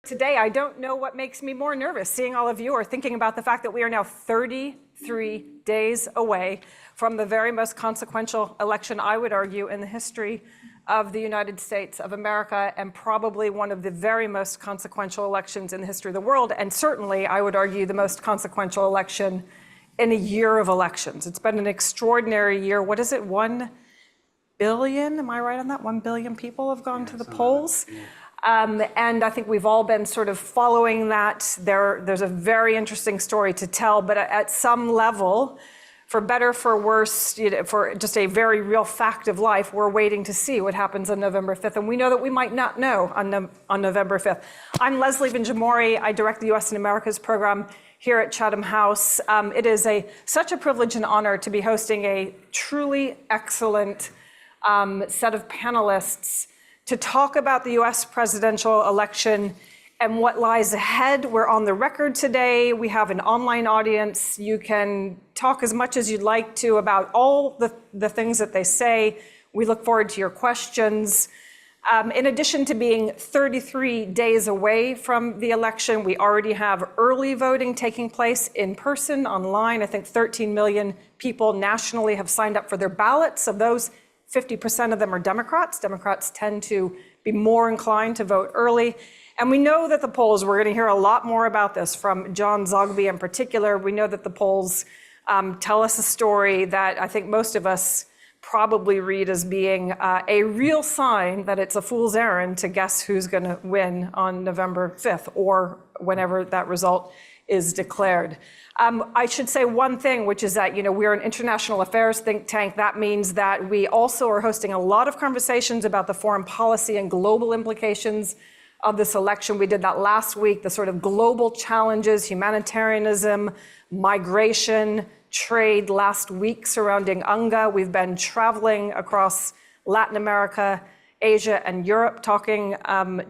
Today, I don't know what makes me more nervous, seeing all of you or thinking about the fact that we are now 33 days away from the very most consequential election, I would argue, in the history of the United States of America, and probably one of the very most consequential elections in the history of the world, and certainly, I would argue, the most consequential election in a year of elections. It's been an extraordinary year. What is it, 1 billion? Am I right on that? 1 billion people have gone to the polls. Like and I think we've all been sort of following that. There's a very interesting story to tell, but at some level, for better, for worse, for just a very real fact of life, we're waiting to see what happens on November 5th, and we know that we might not know on November 5th. I'm Leslie Benjamori. I direct the U.S. and Americas program here at Chatham House. It is such a privilege and honor to be hosting a truly excellent set of panelists to talk about the U.S. presidential election and what lies ahead. We're on the record today. We have an online audience. You can talk as much as you'd like to about all the things that they say. We look forward to your questions. In addition to being 33 days away from the election, we already have early voting taking place in person, online. I think 13 million people nationally have signed up for their ballots. Of those, 50% of them are Democrats. Democrats tend to be more inclined to vote early. And we know that the polls, we're going to hear a lot more about this from John Zogby in particular. We know that the polls tell us a story that I think most of us probably read as being a real sign that it's a fool's errand to guess who's going to win on November 5th or whenever that result is declared. I should say one thing, which is that, we're an international affairs think tank. That means that we also are hosting a lot of conversations about the foreign policy and global implications of this election. We did that last week, the sort of global challenges, humanitarianism, migration, trade last week surrounding UNGA. We've been traveling across Latin America, Asia, and Europe, talking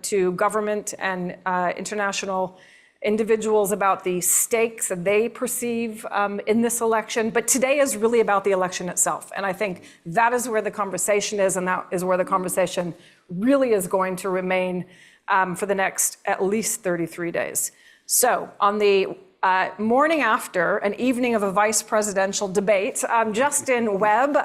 to government and international individuals about the stakes that they perceive in this election. But today is really about the election itself. And I think that is where the conversation is, and that is where the conversation really is going to remain for the next at least 33 days. So on the morning after an evening of a vice presidential debate, Justin Webb,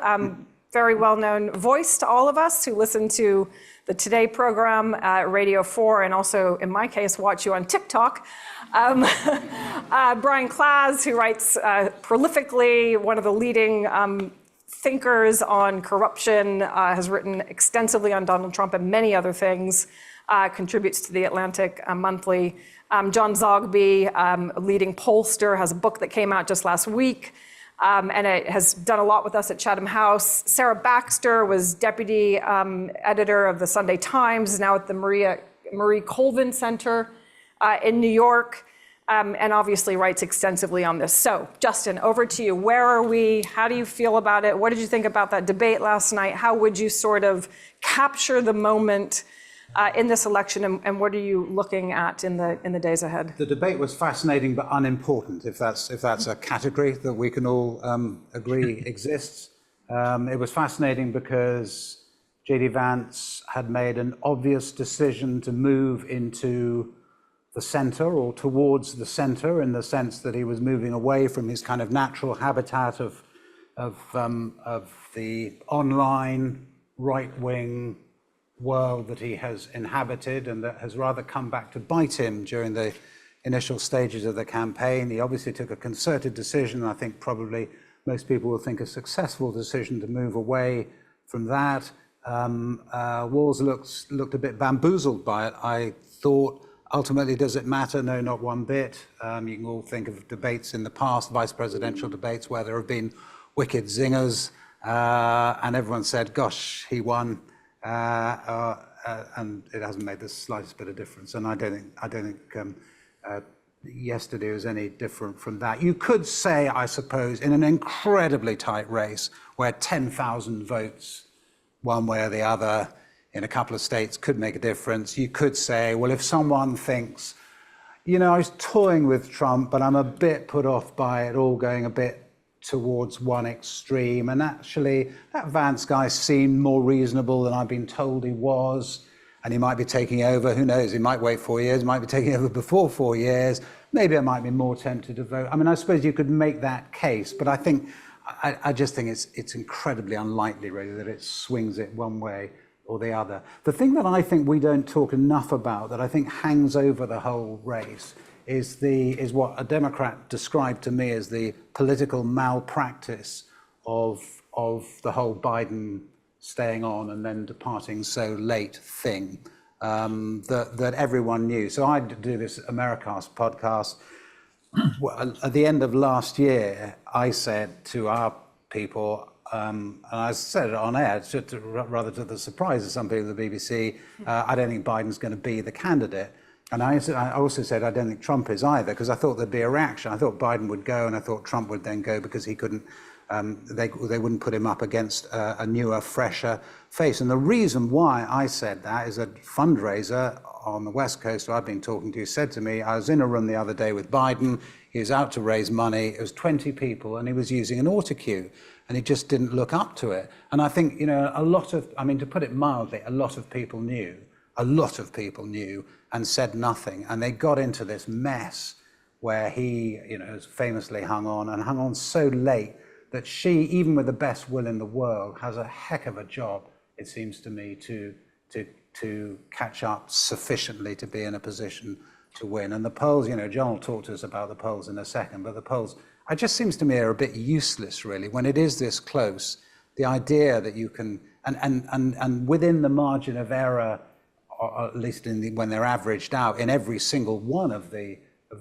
very well-known voice to all of us who listen to the Today program, Radio 4, and also, in my case, watch you on TikTok. Brian Klaas, who writes prolifically, one of the leading thinkers on corruption, has written extensively on Donald Trump and many other things, contributes to the Atlantic Monthly. John Zogby, a leading pollster, has a book that came out just last week, and it has done a lot with us at Chatham House. Sarah Baxter was deputy editor of the Sunday Times, is now at the Marie Colvin Center in New York, and obviously writes extensively on this. So, Justin, over to you. Where are we? How do you feel about it? What did you think about that debate last night? How would you sort of capture the moment in this election, and what are you looking at in the days ahead? The debate was fascinating but unimportant, if that's a category that we can all agree exists. It was fascinating because J.D. Vance had made an obvious decision to move into the center or towards the center, in the sense that he was moving away from his kind of natural habitat of the online right-wing world that he has inhabited, and that has rather come back to bite him during the initial stages of the campaign. He obviously took a concerted decision, I think probably most people will think a successful decision, to move away from that. Walls looked a bit bamboozled by it. I thought, ultimately, does it matter? No, not one bit. You can all think of debates in the past, vice presidential debates, where there have been wicked zingers, and everyone said, gosh, he won. And it hasn't made the slightest bit of difference. And I don't think yesterday was any different from that. You could say, I suppose, in an incredibly tight race where 10,000 votes one way or the other in a couple of states could make a difference, you could say, well, if someone thinks, I was toying with Trump, but I'm a bit put off by it all going a bit towards one extreme, and actually that Vance guy seemed more reasonable than I've been told he was. and he might be taking over. Who knows? He might wait 4 years, might be taking over before 4 years. Maybe I might be more tempted to vote. I mean, I suppose you could make that case, but I just think it's incredibly unlikely, really, that it swings it one way or the other. The thing that I think we don't talk enough about, that I think hangs over the whole race, is what a Democrat described to me as the political malpractice of the whole Biden staying on and then departing so late thing, that everyone knew. So I do this Americast podcast. Well, at the end of last year, I said to our people, and I said it on air, rather to the surprise of some people at the BBC, I don't think Biden's going to be the candidate. And I also said I don't think Trump is either, because I thought there'd be a reaction. I thought Biden would go, and I thought Trump would then go because he couldn't. They wouldn't put him up against a newer, fresher face. And the reason why I said that is a fundraiser on the West Coast who I've been talking to said to me, I was in a room the other day with Biden. He was out to raise money. It was 20 people, and he was using an autocue, and he just didn't look up to it. And I think, to put it mildly, a lot of people knew and said nothing. And they got into this mess where he, famously hung on so late that she, even with the best will in the world, has a heck of a job, it seems to me, to catch up sufficiently to be in a position to win. And the polls, John will talk to us about the polls in a second, but the polls, it just seems to me, are a bit useless, really. When it is this close, the idea that you can, and within the margin of error, or at least when they're averaged out in every single one of the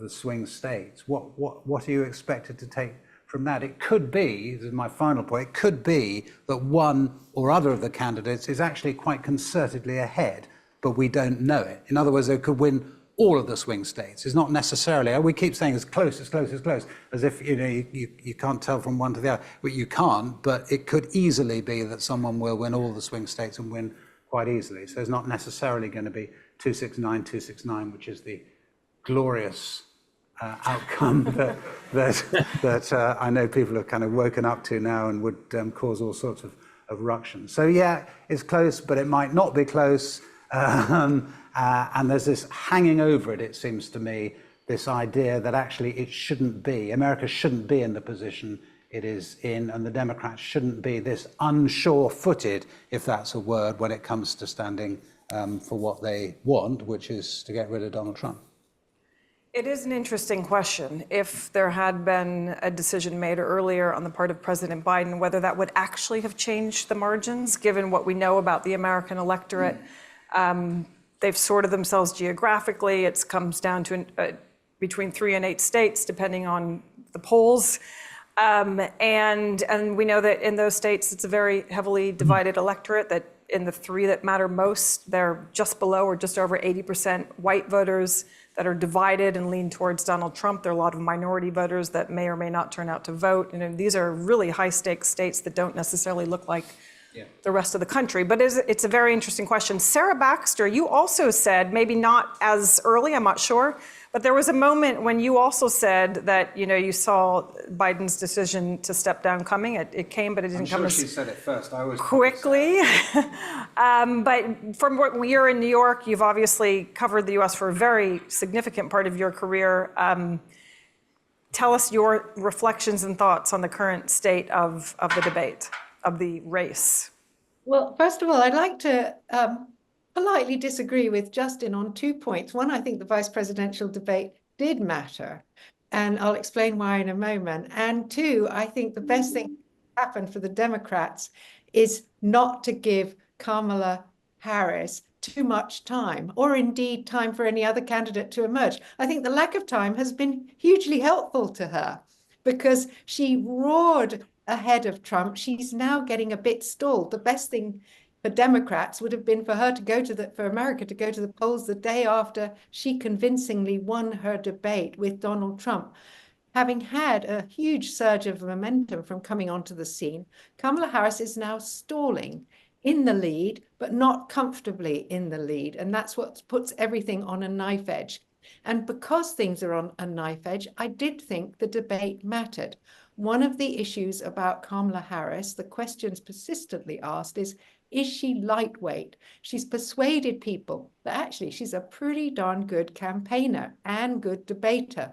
swing states, what are you expected to take from that? It could be, this is my final point, it could be that one or other of the candidates is actually quite concertedly ahead, but we don't know it. In other words, they could win all of the swing states. It's not necessarily, we keep saying as close, as if you can't tell from one to the other. Well, you can't, but it could easily be that someone will win all the swing states and win quite easily. So it's not necessarily going to be 269, which is the glorious outcome that I know people have kind of woken up to now and would cause all sorts of ructions. So yeah, it's close, but it might not be close. And there's this hanging over it, it seems to me, this idea that actually it shouldn't be. America shouldn't be in the position it is in, and the Democrats shouldn't be this unsure-footed, if that's a word, when it comes to standing for what they want, which is to get rid of Donald Trump. It is an interesting question. If there had been a decision made earlier on the part of President Biden, whether that would actually have changed the margins, given what we know about the American electorate. They've sorted themselves geographically. It comes down to between 3 and 8 states, depending on the polls. And we know that in those states, it's a very heavily divided electorate, that in the 3 that matter most, they're just below or just over 80% white voters that are divided and lean towards Donald Trump. There are a lot of minority voters that may or may not turn out to vote. These are really high stakes states that don't necessarily look like the rest of the country. But it's a very interesting question. Sarah Baxter, you also said, maybe not as early, I'm not sure, but there was a moment when you also said that, you saw Biden's decision to step down coming. It came, but it didn't come as she said it first. I was quickly. But from what you're in New York, you've obviously covered the US for a very significant part of your career. Tell us your reflections and thoughts on the current state of the debate, of the race. Well, first of all, I'd like to politely disagree with Justin on 2 points. One, I think the vice presidential debate did matter, and I'll explain why in a moment. And 2, I think the best thing that happened for the Democrats is not to give Kamala Harris too much time, or indeed time for any other candidate to emerge. I think the lack of time has been hugely helpful to her, because she roared ahead of Trump. She's now getting a bit stalled. The best thing for Democrats would have been for her to go to for America to go to the polls the day after she convincingly won her debate with Donald Trump. Having had a huge surge of momentum from coming onto the scene, Kamala Harris is now stalling in the lead, but not comfortably in the lead. And that's what puts everything on a knife edge. And because things are on a knife edge, I did think the debate mattered. One of the issues about Kamala Harris, the questions persistently asked, is Is she lightweight? She's persuaded people that actually she's a pretty darn good campaigner and good debater.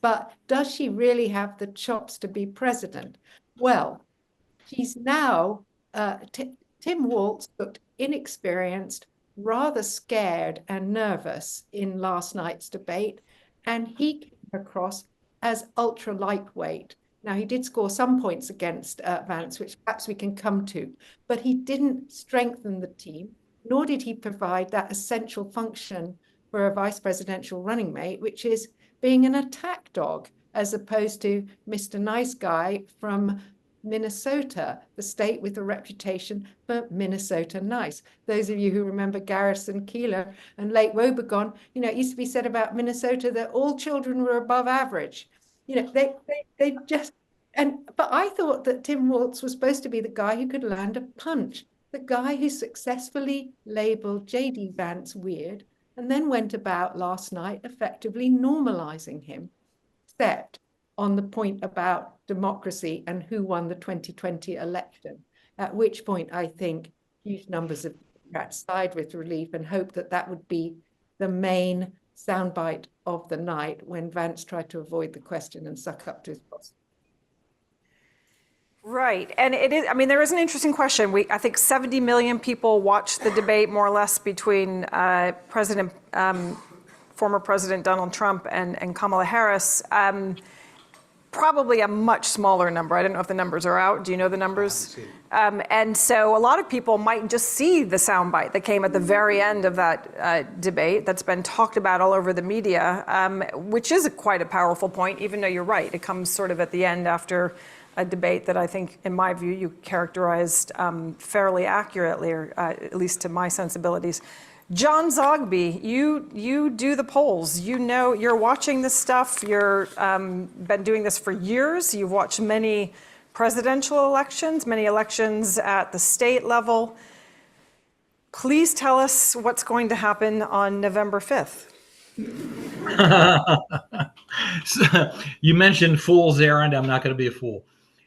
But does she really have the chops to be president? Well, she's now, Tim Walz looked inexperienced, rather scared and nervous in last night's debate, and he came across as ultra lightweight. Now, he did score some points against Vance, which perhaps we can come to, but he didn't strengthen the team, nor did he provide that essential function for a vice presidential running mate, which is being an attack dog, as opposed to Mr. Nice Guy from Minnesota, the state with a reputation for Minnesota nice. Those of you who remember Garrison Keillor and Lake Wobegon, it used to be said about Minnesota that all children were above average. They just, but I thought that Tim Walz was supposed to be the guy who could land a punch, the guy who successfully labeled J.D. Vance weird and then went about last night effectively normalizing him, except on the point about democracy and who won the 2020 election, at which point I think huge numbers of Democrats sighed with relief and hoped that that would be the main soundbite of the night when Vance tried to avoid the question and suck up to his boss. Right, and it is, there is an interesting question. I think 70 million people watched the debate, more or less, between former President Donald Trump and Kamala Harris. Probably a much smaller number. I don't know if the numbers are out. Do you know the numbers? And so a lot of people might just see the soundbite that came at the very end of that debate that's been talked about all over the media, which is quite a powerful point, even though you're right. It comes sort of at the end after a debate that I think, in my view, you characterized fairly accurately, or at least to my sensibilities. John Zogby, you do the polls. You're watching this stuff. You're been doing this for years. You've watched many presidential elections, many elections at the state level. Please tell us what's going to happen on November 5th. So, you mentioned fool's errand. I'm not going to be a fool.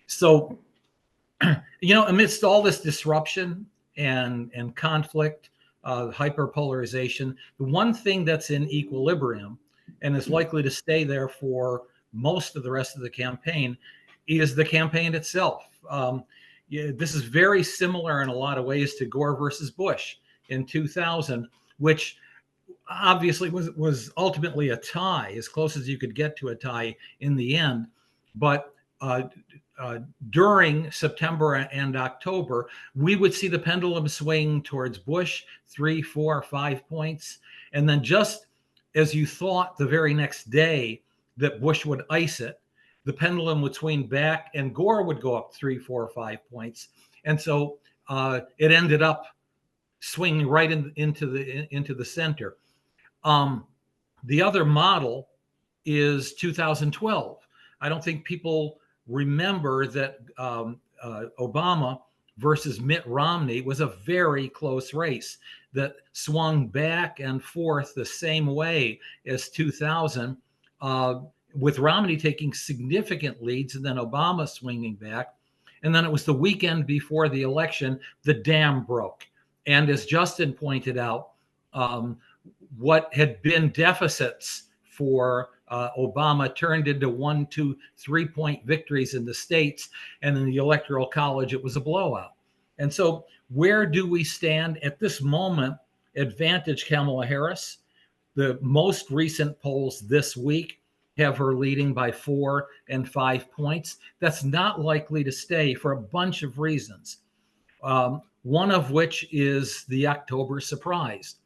So, amidst all this disruption and conflict, hyperpolarization, the one thing that's in equilibrium and is likely to stay there for most of the rest of the campaign is the campaign itself. This is very similar in a lot of ways to Gore versus Bush in 2000, which obviously was ultimately a tie, as close as you could get to a tie in the end. But during September and October, we would see the pendulum swing towards Bush 3, 4, 5 points. And then just as you thought the very next day that Bush would ice it, the pendulum would swing back and Gore would go up 3, 4, 5 points. And so it ended up swinging right into the center. The other model is 2012. I don't think people remember that Obama versus Mitt Romney was a very close race that swung back and forth the same way as 2000, with Romney taking significant leads and then Obama swinging back. And then it was the weekend before the election, the dam broke. And as Justin pointed out, what had been deficits for Obama turned into 1, 2, 3-point victories in the states, and in the Electoral College, it was a blowout. And so where do we stand at this moment? Advantage Kamala Harris. The most recent polls this week have her leading by 4 and 5 points. That's not likely to stay for a bunch of reasons. One of which is the October surprise.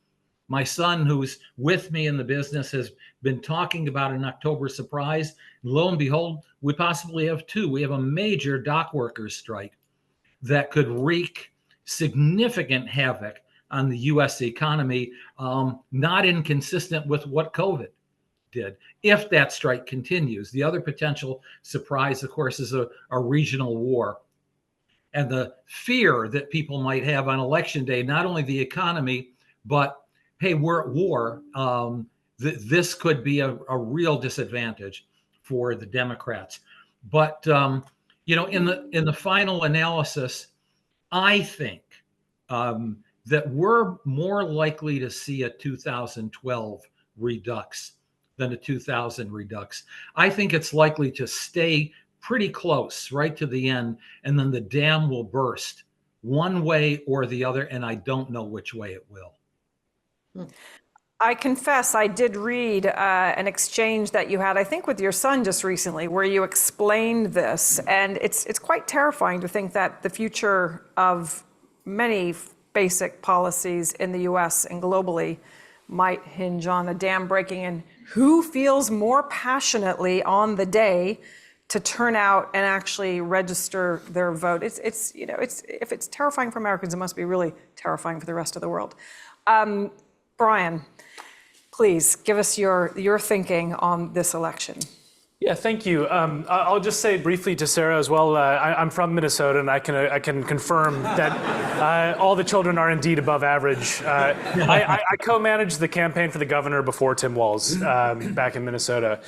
My son, who's with me in the business, has been talking about an October surprise. Lo and behold, we possibly have two. We have a major dock workers strike that could wreak significant havoc on the U.S. economy, not inconsistent with what COVID did, if that strike continues. The other potential surprise, of course, is a regional war. And the fear that people might have on election day, not only the economy, but hey, we're at war. This could be a real disadvantage for the Democrats. But in the final analysis, I think that we're more likely to see a 2012 redux than a 2000 redux. I think it's likely to stay pretty close right to the end, and then the dam will burst one way or the other, and I don't know which way it will. I confess I did read an exchange that you had, I think, with your son just recently, where you explained this, and it's quite terrifying to think that the future of many basic policies in the US and globally might hinge on a dam breaking, and who feels more passionately on the day to turn out and actually register their vote. It's if it's terrifying for Americans, it must be really terrifying for the rest of the world. Brian, please give us your thinking on this election. Yeah, thank you. I'll just say briefly to Sarah as well, I'm from Minnesota, and I can confirm that all the children are indeed above average. I co-managed the campaign for the governor before Tim Walz back in Minnesota.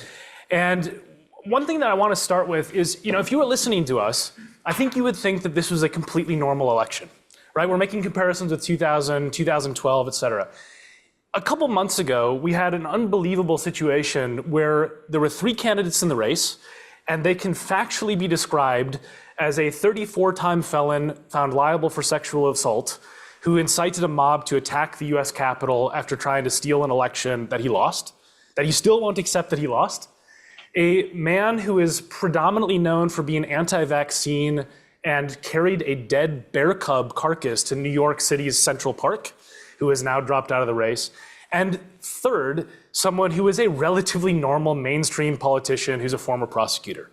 And one thing that I want to start with is, if you were listening to us, I think you would think that this was a completely normal election, right? We're making comparisons with 2000, 2012, et cetera. A couple months ago, we had an unbelievable situation where there were 3 candidates in the race, and they can factually be described as a 34-time felon found liable for sexual assault who incited a mob to attack the US Capitol after trying to steal an election that he lost, that he still won't accept that he lost. A man who is predominantly known for being anti-vaccine and carried a dead bear cub carcass to New York City's Central Park, who has now dropped out of the race. And third, someone who is a relatively normal mainstream politician who's a former prosecutor.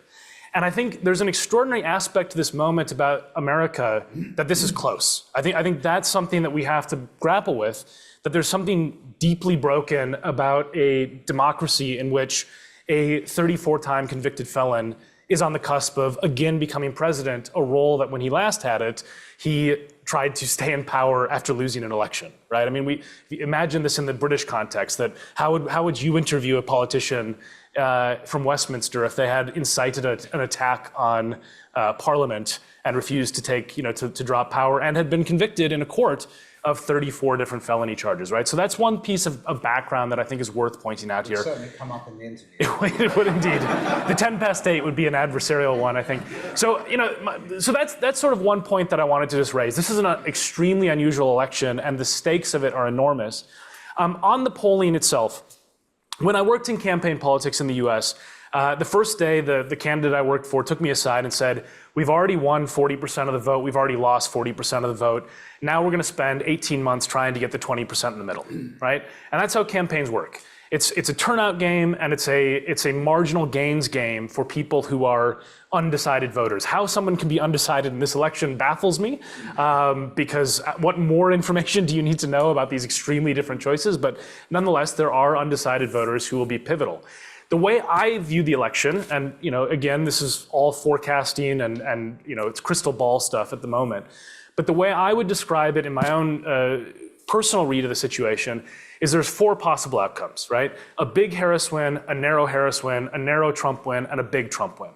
And I think there's an extraordinary aspect to this moment about America that this is close. I think that's something that we have to grapple with, that there's something deeply broken about a democracy in which a 34-time convicted felon is on the cusp of again becoming president, a role that when he last had it, he tried to stay in power after losing an election, right? I mean, we imagine this in the British context, that how would you interview a politician from Westminster if they had incited an attack on Parliament and refused to take, to drop power and had been convicted in a court of 34 different felony charges, right? So that's one piece of background that I think is worth pointing out here. It would certainly come up in the interview. It would indeed. The 10 past 8 would be an adversarial one, I think. So, so that's sort of one point that I wanted to just raise. This is an extremely unusual election, and the stakes of it are enormous. On the polling itself, when I worked in campaign politics in the US, the first day, the candidate I worked for took me aside and said, we've already won 40% of the vote, we've already lost 40% of the vote. Now we're going to spend 18 months trying to get the 20% in the middle, right? And that's how campaigns work. It's a turnout game, and it's a marginal gains game for people who are undecided voters. How someone can be undecided in this election baffles me, because what more information do you need to know about these extremely different choices? But nonetheless, there are undecided voters who will be pivotal. The way I view the election, and again, this is all forecasting and it's crystal ball stuff at the moment, but the way I would describe it in my own personal read of the situation is there's 4 possible outcomes, right? A big Harris win, a narrow Harris win, a narrow Trump win, and a big Trump win.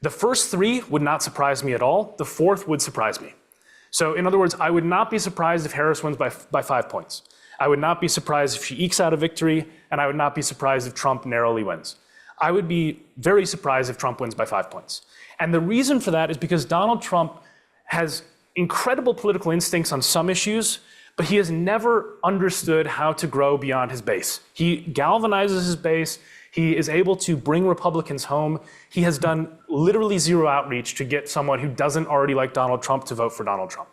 The first 3 would not surprise me at all. The 4th would surprise me. So in other words, I would not be surprised if Harris wins by 5 points. I would not be surprised if she ekes out a victory, and I would not be surprised if Trump narrowly wins. I would be very surprised if Trump wins by 5 points. And the reason for that is because Donald Trump has incredible political instincts on some issues, but he has never understood how to grow beyond his base. He galvanizes his base. He is able to bring Republicans home. He has done literally zero outreach to get someone who doesn't already like Donald Trump to vote for Donald Trump.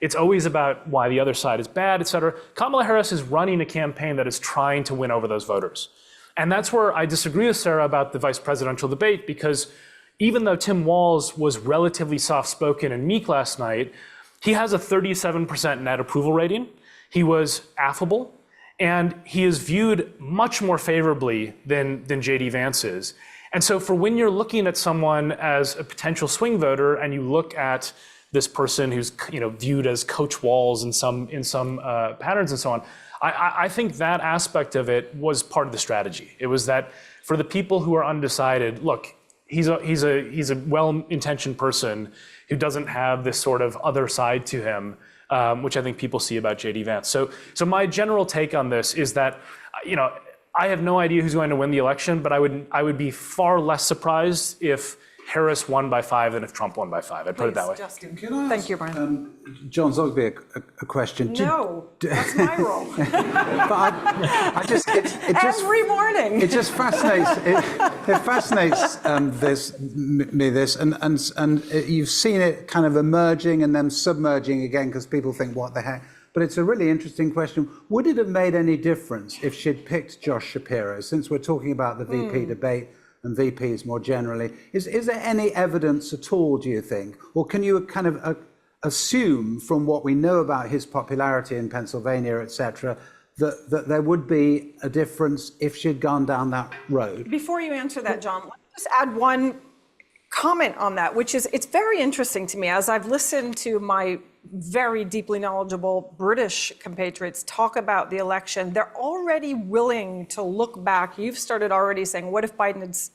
It's always about why the other side is bad, et cetera. Kamala Harris is running a campaign that is trying to win over those voters. And that's where I disagree with Sarah about the vice presidential debate, because even though Tim Walz was relatively soft-spoken and meek last night, he has a 37% net approval rating. He was affable, and he is viewed much more favorably than J.D. Vance is. And so for when you're looking at someone as a potential swing voter and you look at this person who's viewed as Coach Walz in some patterns and so on, I think that aspect of it was part of the strategy. It was that for the people who are undecided, look, he's a well-intentioned person who doesn't have this sort of other side to him which I think people see about J.D. Vance. So my general take on this is that, I have no idea who's going to win the election, but I would be far less surprised if Harris won by 5 than if Trump won by 5. I'd put it that way. Justin. Can I ask, Thank you, Brian. John Zogby a question? No, that's my role. But I just, it just Every morning. it just fascinates. It fascinates this, and you've seen it kind of emerging and then submerging again because people think, what the heck? But it's a really interesting question. Would it have made any difference if she'd picked Josh Shapiro? Since we're talking about the VP debate and VPs more generally, is there any evidence at all, do you think? Or can you kind of assume from what we know about his popularity in Pennsylvania, et cetera, that there would be a difference if she'd gone down that road? Before you answer that, John, let me just add one comment on that, which is, it's very interesting to me as I've listened to my very deeply knowledgeable British compatriots talk about the election. They're already willing to look back. You've started already saying, what if Biden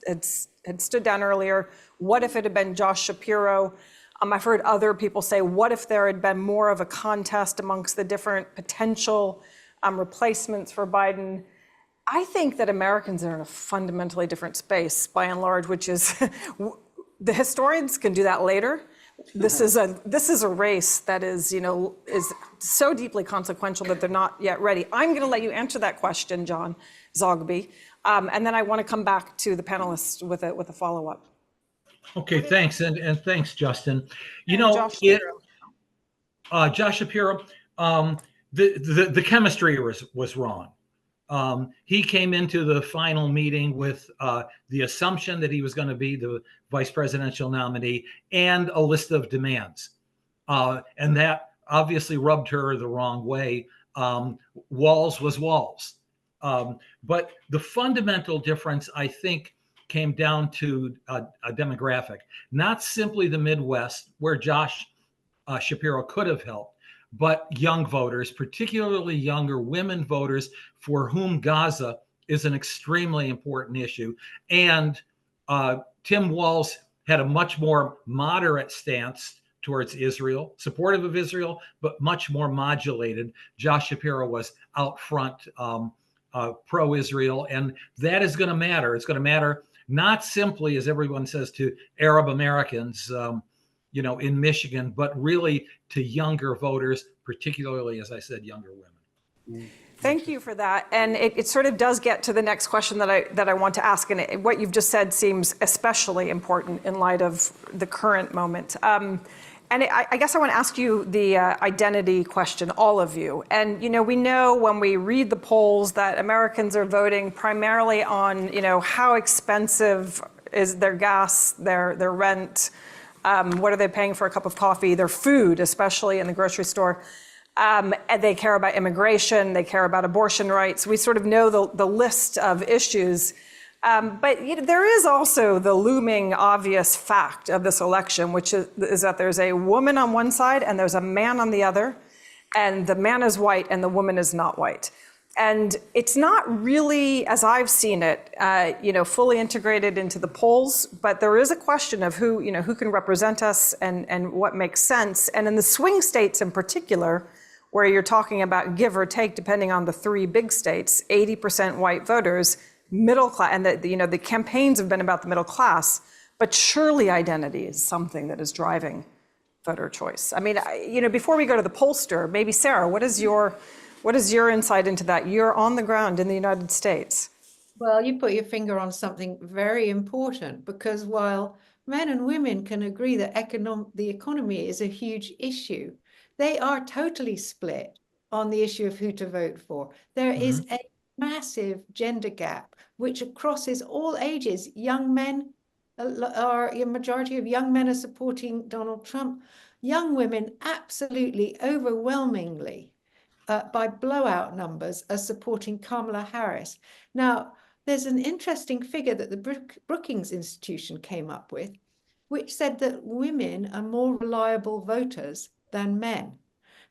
had stood down earlier? What if it had been Josh Shapiro? I've heard other people say, what if there had been more of a contest amongst the different potential replacements for Biden? I think that Americans are in a fundamentally different space by and large, which is the historians can do that later. This is a race that is so deeply consequential that they're not yet ready. I'm going to let you answer that question, John Zogby, and then I want to come back to the panelists with a follow-up. Okay, thanks, and thanks, Justin. Josh Shapiro. Josh Shapiro, the chemistry was wrong. He came into the final meeting with the assumption that he was going to be the vice presidential nominee and a list of demands. And that obviously rubbed her the wrong way. Walls was walls. But the fundamental difference, I think, came down to a demographic, not simply the Midwest, where Josh Shapiro could have helped, but young voters, particularly younger women voters, for whom Gaza is an extremely important issue. And Tim Walz had a much more moderate stance towards Israel, supportive of Israel, but much more modulated. Josh Shapiro was out front, pro-Israel, and that is going to matter. It's going to matter not simply, as everyone says, to Arab Americans, in Michigan, but really to younger voters, particularly, as I said, younger women. Thank you for that. And it sort of does get to the next question that I want to ask. And what you've just said seems especially important in light of the current moment. I guess I want to ask you the identity question, all of you. And, we know when we read the polls that Americans are voting primarily on, how expensive is their gas, their rent, what are they paying for a cup of coffee, their food, especially in the grocery store. And they care about immigration, they care about abortion rights. We sort of know the list of issues. But there is also the looming obvious fact of this election, which is that there's a woman on one side and there's a man on the other, and the man is white and the woman is not white. And it's not really, as I've seen it, fully integrated into the polls, but there is a question of who can represent us and what makes sense. And in the swing states in particular, where you're talking about give or take, depending on the 3 big states, 80% white voters, middle class, and the campaigns have been about the middle class, but surely identity is something that is driving voter choice. I mean, before we go to the pollster, maybe Sarah, what is your insight into that? You're on the ground in the United States. Well, you put your finger on something very important, because while men and women can agree that the economy is a huge issue, they are totally split on the issue of who to vote for. There is a massive gender gap which crosses all ages. Young men a majority of young men are supporting Donald Trump. Young women absolutely overwhelmingly by blowout numbers are supporting Kamala Harris. Now, there's an interesting figure that the Brookings Institution came up with, which said that women are more reliable voters than men.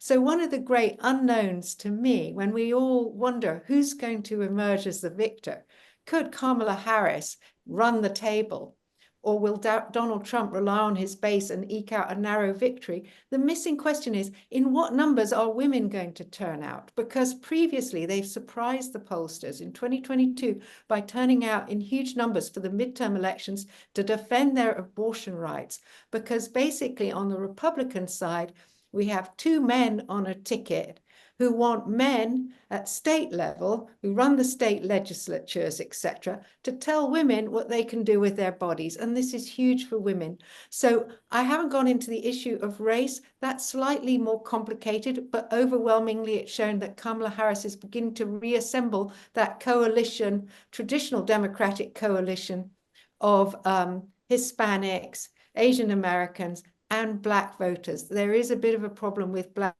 So one of the great unknowns to me, when we all wonder who's going to emerge as the victor, could Kamala Harris run the table Or will Donald Trump rely on his base and eke out a narrow victory? The missing question is, in what numbers are women going to turn out? Because previously they've surprised the pollsters in 2022 by turning out in huge numbers for the midterm elections to defend their abortion rights. Because basically on the Republican side, we have two men on a ticket who want men at state level, who run the state legislatures, etc., to tell women what they can do with their bodies. And this is huge for women. So I haven't gone into the issue of race. That's slightly more complicated, but overwhelmingly it's shown that Kamala Harris is beginning to reassemble that coalition, traditional Democratic coalition of Hispanics, Asian Americans, and Black voters. There is a bit of a problem with Black.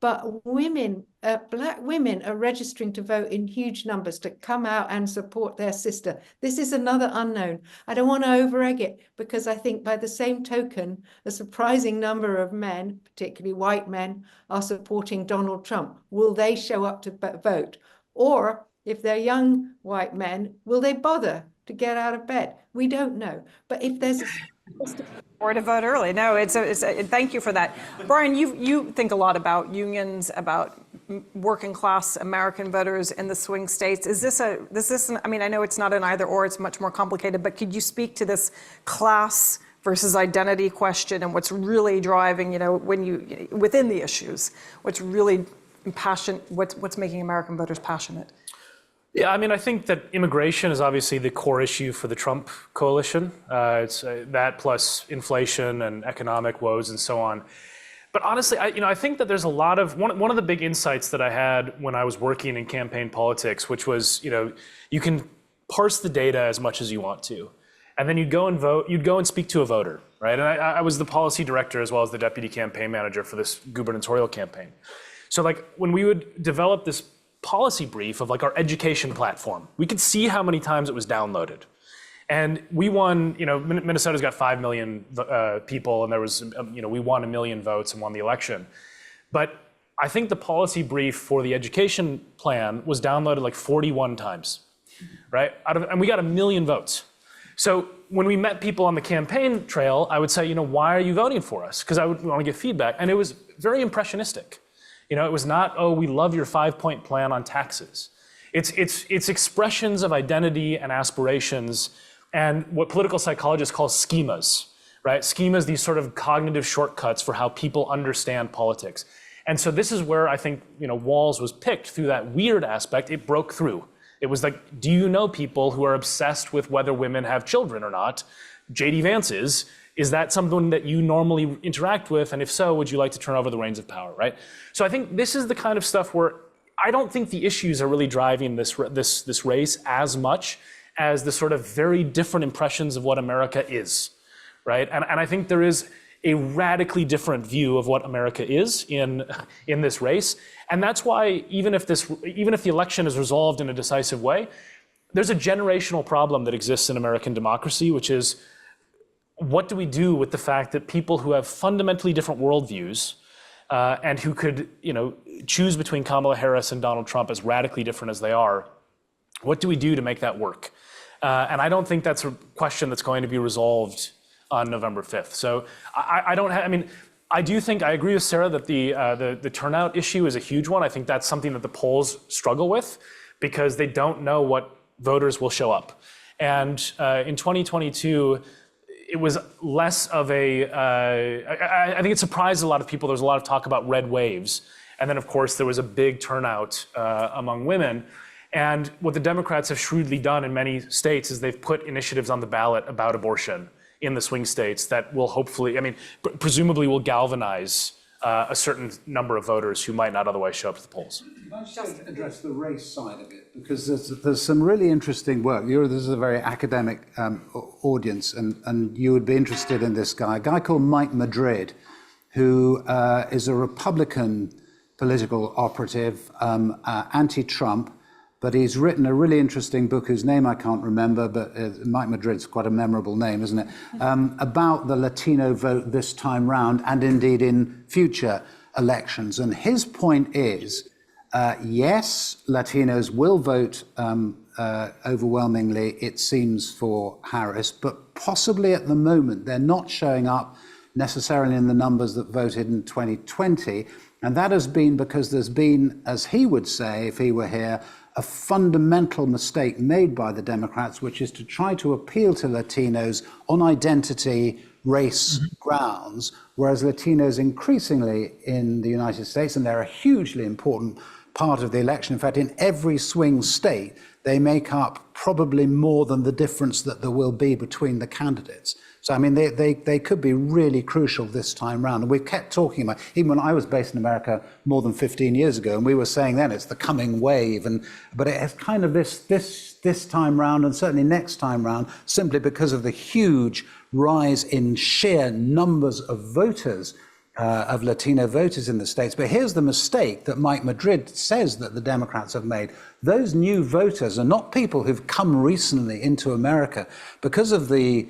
But women, Black women are registering to vote in huge numbers to come out and support their sister. This is another unknown. I don't want to over-egg it because I think by the same token, a surprising number of men, particularly white men, are supporting Donald Trump. Will they show up to vote? Or if they're young white men, will they bother to get out of bed? We don't know. But if there's or to vote early. No, thank you for that. Brian, you think a lot about unions, about working class American voters in the swing states. Is this I mean, I know it's not an either or, it's much more complicated, but could you speak to this class versus identity question and what's really driving, within the issues, what's really what's making American voters passionate? Yeah, I mean, I think that immigration is obviously the core issue for the Trump coalition. It's that plus inflation and economic woes and so on. But honestly, I think that there's a lot of one of the big insights that I had when I was working in campaign politics, which was, you can parse the data as much as you want to, and then you'd go and vote. You'd go and speak to a voter, right? And I was the policy director as well as the deputy campaign manager for this gubernatorial campaign. So like when we would develop this policy brief of like our education platform, we could see how many times it was downloaded. And we won, Minnesota's got 5 million people, and there was, we won 1 million votes and won the election. But I think the policy brief for the education plan was downloaded like 41 times, right? And we got 1 million votes. So when we met people on the campaign trail, I would say, why are you voting for us? Because I would want to get feedback. And it was very impressionistic. It was not, oh, we love your 5-point plan on taxes. It's expressions of identity and aspirations and what political psychologists call schemas, right? Schemas, these sort of cognitive shortcuts for how people understand politics. And so this is where I think, Walz was picked through that weird aspect. It broke through. It was like, do you know people who are obsessed with whether women have children or not? J.D. Vance is. Is that something that you normally interact with? And if so, would you like to turn over the reins of power, right? So I think this is the kind of stuff where I don't think the issues are really driving this race as much as the sort of very different impressions of what America is, right? And I think there is a radically different view of what America is in this race. And that's why even if the election is resolved in a decisive way, there's a generational problem that exists in American democracy, which is, what do we do with the fact that people who have fundamentally different worldviews and who could, choose between Kamala Harris and Donald Trump as radically different as they are, what do we do to make that work? And I don't think that's a question that's going to be resolved on November 5th. So I do think, I agree with Sarah that the turnout issue is a huge one. I think that's something that the polls struggle with because they don't know what voters will show up. And in 2022, it was less of I think it surprised a lot of people. There was a lot of talk about red waves. And then, of course, there was a big turnout among women. And what the Democrats have shrewdly done in many states is they've put initiatives on the ballot about abortion in the swing states that will hopefully, presumably will galvanize a certain number of voters who might not otherwise show up to the polls. Can I just address the race side of it? Because there's some really interesting work. This is a very academic audience, and you would be interested in this guy. A guy called Mike Madrid, who is a Republican political operative, anti-Trump, but he's written a really interesting book whose name I can't remember, but Mike Madrid's quite a memorable name, isn't it? About the Latino vote this time round, and indeed in future elections. And his point is Yes, Latinos will vote overwhelmingly, it seems, for Harris, but possibly at the moment they're not showing up necessarily in the numbers that voted in 2020. And that has been because there's been, as he would say if he were here, a fundamental mistake made by the Democrats, which is to try to appeal to Latinos on identity, race grounds, whereas Latinos increasingly in the United States, and they're a hugely important part of the election. In fact, in every swing state, they make up probably more than the difference that there will be between the candidates. So, I mean, they could be really crucial this time round. And we've kept talking about, even when I was based in America more than 15 years ago, and we were saying then it's the coming wave. But it has kind of this time round, and certainly next time round, simply because of the huge rise in sheer numbers of voters, of Latino voters in the States. But here's the mistake that Mike Madrid says that the Democrats have made. Those new voters are not people who've come recently into America. Because of the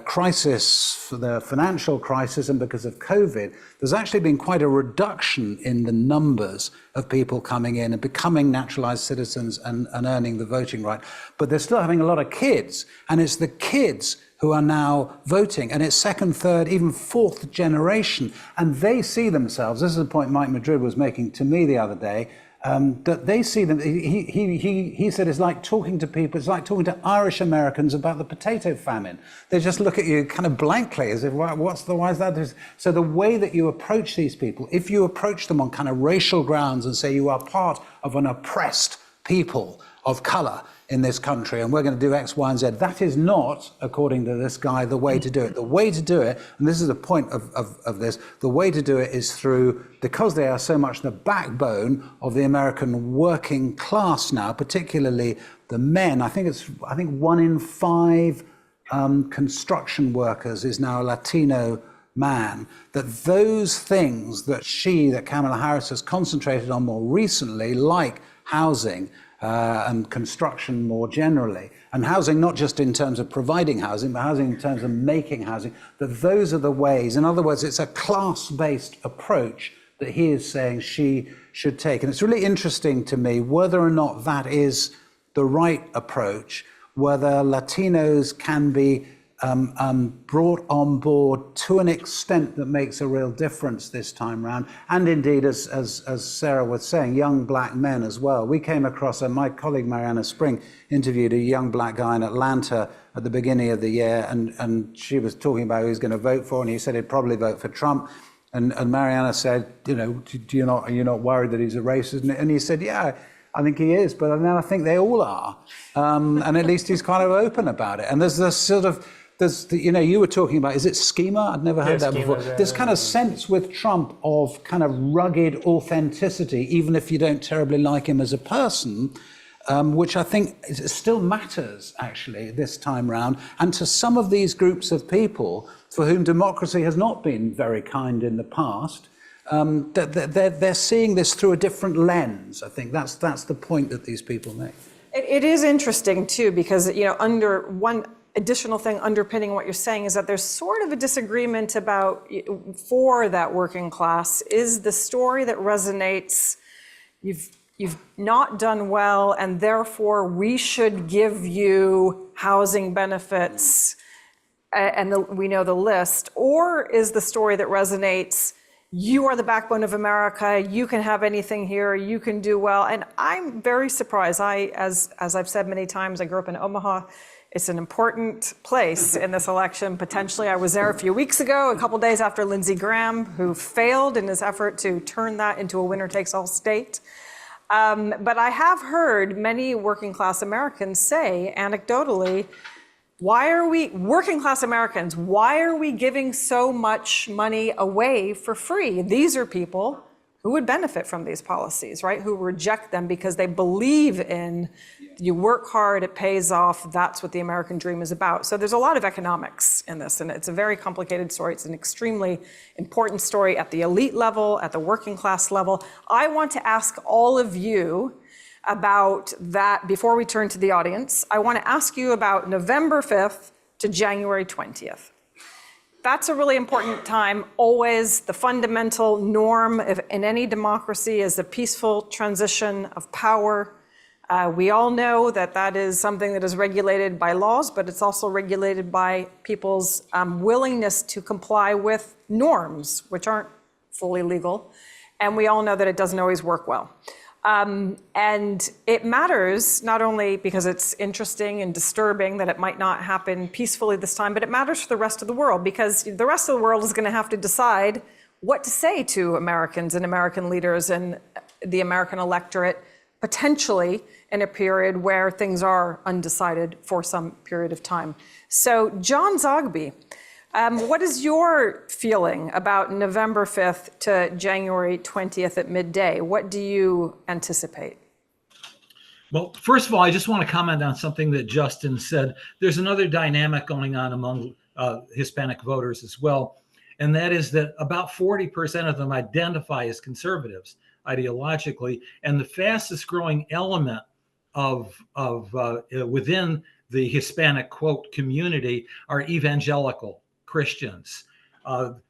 crisis, the financial crisis, and because of COVID, there's actually been quite a reduction in the numbers of people coming in and becoming naturalized citizens and earning the voting right. But they're still having a lot of kids, and it's the kids who are now voting, and it's second, third, even fourth generation, and they see themselves, this is a point Mike Madrid was making to me the other day, that they see them, he said it's like talking to people, it's like talking to Irish Americans about the potato famine. They just look at you kind of blankly as if, why is that? So the way that you approach these people, if you approach them on kind of racial grounds and say you are part of an oppressed people of color in this country, and we're going to do X, Y, and Z. That is not, according to this guy, the way to do it. The way to do it, and this is the point of this, the way to do it is through, because they are so much the backbone of the American working class now, particularly the men. I think 1 in 5 construction workers is now a Latino man, that those things that Kamala Harris has concentrated on more recently, like housing, and construction more generally, and housing not just in terms of providing housing, but housing in terms of making housing, that those are the ways. In other words, it's a class-based approach that he is saying she should take. And it's really interesting to me whether or not that is the right approach, whether Latinos can be brought on board to an extent that makes a real difference this time round. And indeed, as Sarah was saying, young black men as well. We came across, my colleague Mariana Spring interviewed a young black guy in Atlanta at the beginning of the year, and she was talking about who he was going to vote for, and he said he'd probably vote for Trump. And Mariana said, are you not worried that he's a racist? And he said, yeah, I think he is, but then I think they all are. And at least he's kind of open about it. And there's this sort of, you were talking about, is it schema? I'd never heard that before. This kind of sense with Trump of kind of rugged authenticity, even if you don't terribly like him as a person, which I think still matters, actually, this time round. And to some of these groups of people for whom democracy has not been very kind in the past, they're seeing this through a different lens. I think that's the point that these people make. It is interesting, too, because, under one additional thing underpinning what you're saying is that there's sort of a disagreement about, for that working class, is the story that resonates, you've not done well, and therefore we should give you housing benefits, and we know the list, or is the story that resonates, you are the backbone of America, you can have anything here, you can do well. And I'm very surprised. As I've said many times, I grew up in Omaha. It's an important place in this election. Potentially, I was there a few weeks ago, a couple days after Lindsey Graham, who failed in his effort to turn that into a winner-takes-all state. But I have heard many working-class Americans say, anecdotally, working class Americans, why are we giving so much money away for free? These are people who would benefit from these policies, right? Who reject them because they believe in, you work hard, it pays off, that's what the American dream is about. So there's a lot of economics in this, and it's a very complicated story. It's an extremely important story at the elite level, at the working class level. I want to ask all of you about that before we turn to the audience. I want to ask you about November 5th to January 20th. That's a really important time. Always the fundamental norm in any democracy is a peaceful transition of power. We all know that that is something that is regulated by laws, but it's also regulated by people's willingness to comply with norms, which aren't fully legal. And we all know that it doesn't always work well. And it matters not only because it's interesting and disturbing that it might not happen peacefully this time, but it matters for the rest of the world, because the rest of the world is going to have to decide what to say to Americans and American leaders and the American electorate, potentially in a period where things are undecided for some period of time. So, John Zogby, what is your feeling about November 5th to January 20th at midday? What do you anticipate? Well, first of all, I just want to comment on something that Justin said. There's another dynamic going on among Hispanic voters as well, and that is that about 40% of them identify as conservatives ideologically, and the fastest growing element of within the Hispanic, quote, community are evangelical Christians.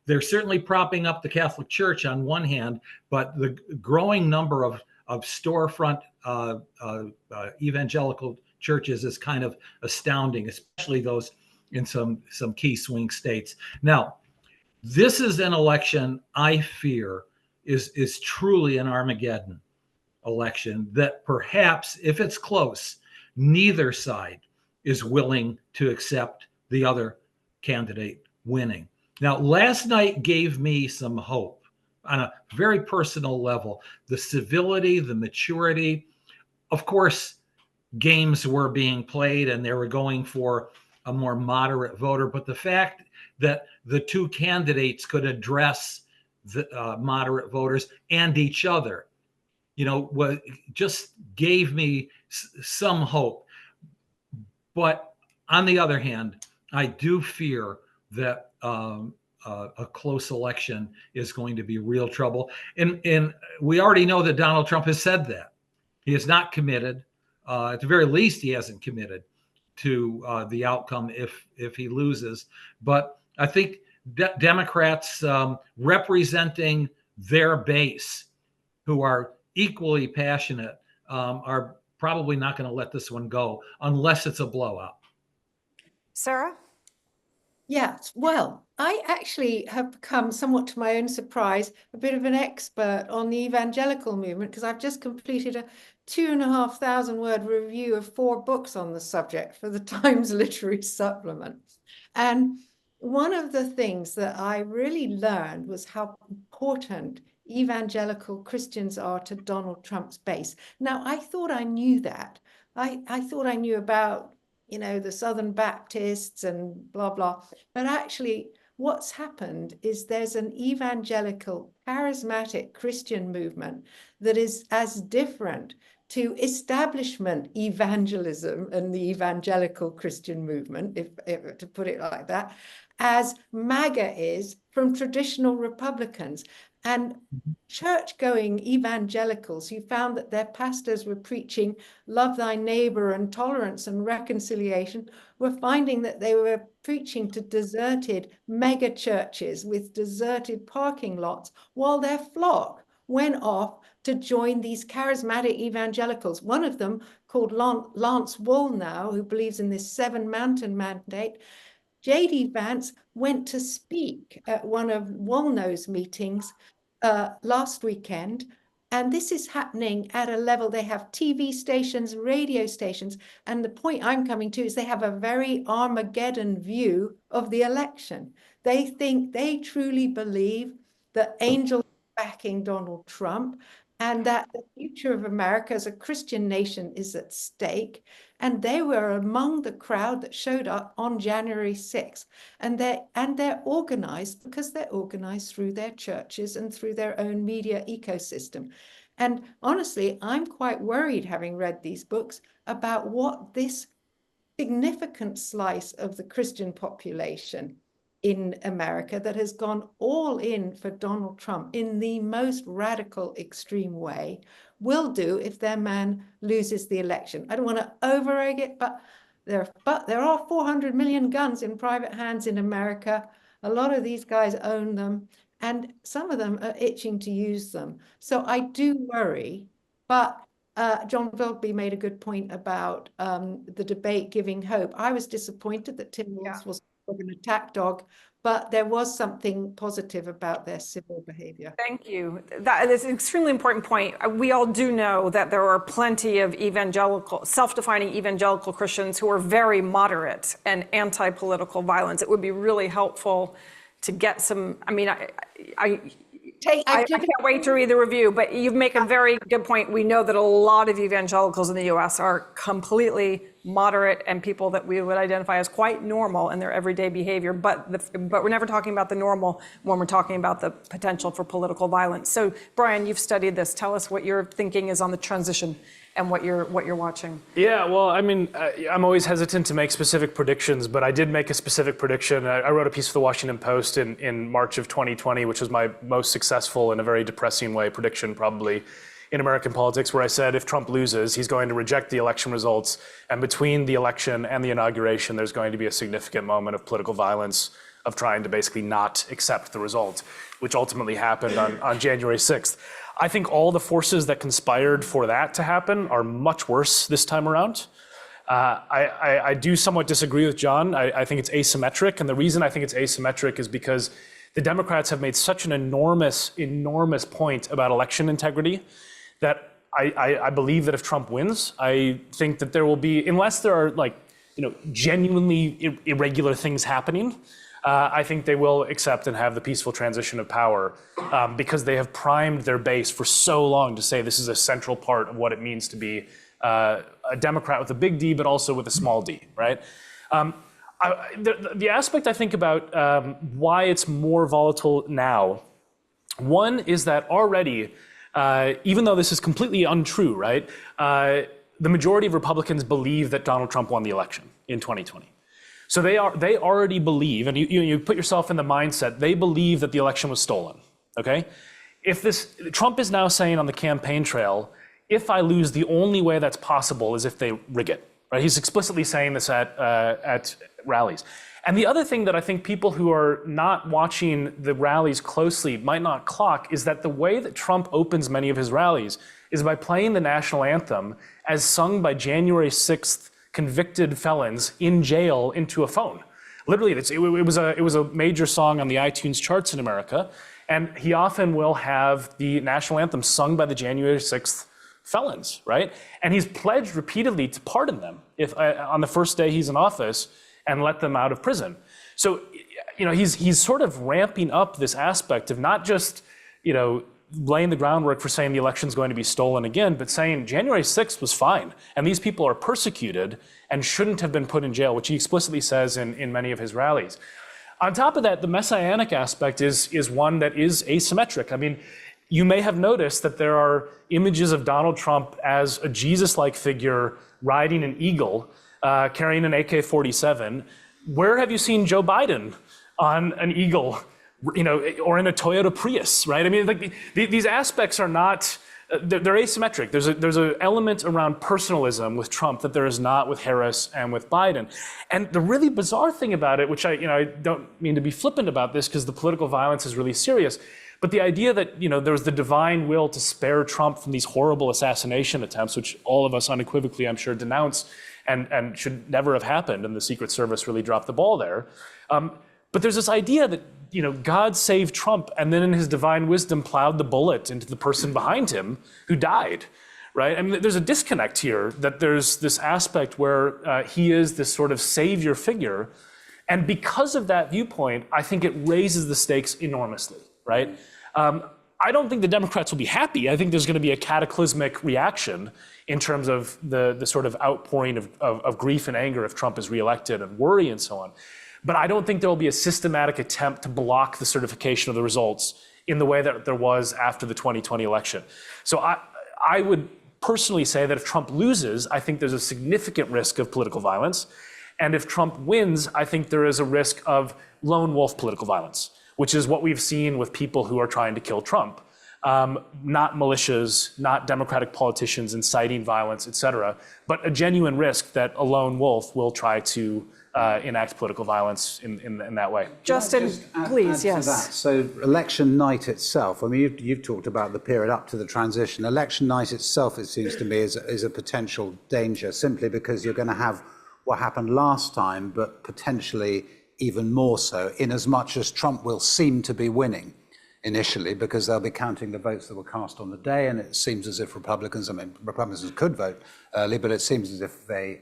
They're certainly propping up the Catholic Church on one hand, but the growing number of storefront evangelical churches is kind of astounding, especially those in some key swing states. Now, this is an election I fear is truly an Armageddon election, that perhaps if it's close, neither side is willing to accept the other candidate winning. Now, last night gave me some hope on a very personal level. The civility, the maturity, of course, games were being played and they were going for a more moderate voter, but the fact that the two candidates could address the moderate voters and each other, what just gave me some hope. But on the other hand, I do fear that a close election is going to be real trouble. And we already know that Donald Trump has said that. He is not committed. At the very least, he hasn't committed to the outcome if he loses. But I think Democrats representing their base, who are equally passionate, are probably not going to let this one go unless it's a blowout. Sarah? Yes, well, I actually have become, somewhat to my own surprise, a bit of an expert on the evangelical movement, because I've just completed a 2,500 word review of 4 books on the subject for the Times Literary Supplement. And one of the things that I really learned was how important evangelical Christians are to Donald Trump's base. Now, I thought I knew that. I thought I knew about the Southern Baptists and blah, blah. But actually, what's happened is there's an evangelical, charismatic Christian movement that is as different to establishment evangelism and the evangelical Christian movement, if to put it like that, as MAGA is from traditional Republicans. And church-going evangelicals who found that their pastors were preaching love thy neighbor and tolerance and reconciliation were finding that they were preaching to deserted mega churches with deserted parking lots, while their flock went off to join these charismatic evangelicals. One of them, called Lance Wallnau, who believes in this 7 mountain mandate, J.D. Vance went to speak at one of Wallnau's meetings last weekend, and this is happening at a level. They have TV stations, radio stations, and the point I'm coming to is they have a very Armageddon view of the election. They truly believe that angels are backing Donald Trump, and that the future of America as a Christian nation is at stake. And they were among the crowd that showed up on January 6th. And they're organized because they're organized through their churches and through their own media ecosystem. And honestly, I'm quite worried, having read these books, about what this significant slice of the Christian population in America that has gone all in for Donald Trump in the most radical, extreme way will do if their man loses the election. I don't want to over-egg it, but there are 400 million guns in private hands in America. A lot of these guys own them, and some of them are itching to use them. So I do worry, but John Wilby made a good point about the debate giving hope. I was disappointed that Tim Walz was an attack dog, but there was something positive about their civil behavior. Thank you. That is an extremely important point. We all do know that there are plenty of evangelical, self-defining evangelical Christians who are very moderate and anti-political violence. It would be really helpful to get some, I mean, I can't wait to read the review, but you make a very good point. We know that a lot of evangelicals in the US are completely moderate and people that we would identify as quite normal in their everyday behavior, but we're never talking about the normal when we're talking about the potential for political violence. So Brian, you've studied this. Tell us what your thinking is on the transition and what you're watching. Yeah, well, I mean, I'm always hesitant to make specific predictions, but I did make a specific prediction. I wrote a piece for the Washington Post in March of 2020, which was my most successful, in a very depressing way, prediction probably in American politics, where I said if Trump loses, he's going to reject the election results. And between the election and the inauguration, there's going to be a significant moment of political violence, of trying to basically not accept the result, which ultimately happened on January 6th. I think all the forces that conspired for that to happen are much worse this time around. I do somewhat disagree with John. I think it's asymmetric. And the reason I think it's asymmetric is because the Democrats have made such an enormous point about election integrity that I believe that if Trump wins, I think that there will be, unless there are genuinely irregular things happening, I think they will accept and have the peaceful transition of power because they have primed their base for so long to say this is a central part of what it means to be a Democrat with a big D, but also with a small d, right? The aspect I think about why it's more volatile now, one is that already, even though this is completely untrue, right? The majority of Republicans believe that Donald Trump won the election in 2020. So they already believe, and you put yourself in the mindset, they believe that the election was stolen, okay? Trump is now saying on the campaign trail, if I lose, the only way that's possible is if they rig it, right? He's explicitly saying this at rallies. And the other thing that I think people who are not watching the rallies closely might not clock is that the way that Trump opens many of his rallies is by playing the national anthem as sung by January 6th convicted felons in jail into a phone. Literally, it was a major song on the iTunes charts in America, and he often will have the national anthem sung by the January 6th felons, right? And he's pledged repeatedly to pardon them if on the first day he's in office and let them out of prison. So, he's sort of ramping up this aspect of not just, laying the groundwork for saying the election's going to be stolen again, but saying January 6th was fine, and these people are persecuted and shouldn't have been put in jail, which he explicitly says in many of his rallies. On top of that, the messianic aspect is one that is asymmetric. I mean, you may have noticed that there are images of Donald Trump as a Jesus-like figure riding an eagle, carrying an AK-47. Where have you seen Joe Biden on an eagle, or in a Toyota Prius, right? I mean, these aspects are not, they're asymmetric. There's an element around personalism with Trump that there is not with Harris and with Biden. And the really bizarre thing about it, which I don't mean to be flippant about this because the political violence is really serious, but the idea that there was the divine will to spare Trump from these horrible assassination attempts, which all of us unequivocally, I'm sure, denounce and should never have happened, and the Secret Service really dropped the ball there. But there's this idea that God saved Trump and then in his divine wisdom plowed the bullet into the person behind him who died, right? I mean, there's a disconnect here, that there's this aspect where he is this sort of savior figure. And because of that viewpoint, I think it raises the stakes enormously, right? I don't think the Democrats will be happy. I think there's going to be a cataclysmic reaction in terms of the sort of outpouring of grief and anger if Trump is reelected and worry and so on. But I don't think there will be a systematic attempt to block the certification of the results in the way that there was after the 2020 election. So I would personally say that if Trump loses, I think there's a significant risk of political violence. And if Trump wins, I think there is a risk of lone wolf political violence, which is what we've seen with people who are trying to kill Trump. Not militias, not Democratic politicians inciting violence, et cetera, but a genuine risk that a lone wolf will try to enact political violence in that way. Justin, please, add to yes. that. So election night itself, I mean, you've talked about the period up to the transition. Election night itself, it seems to me, is a potential danger, simply because you're going to have what happened last time, but potentially even more so, in as much as Trump will seem to be winning initially, because they'll be counting the votes that were cast on the day, and it seems as if Republicans could vote early, but it seems as if they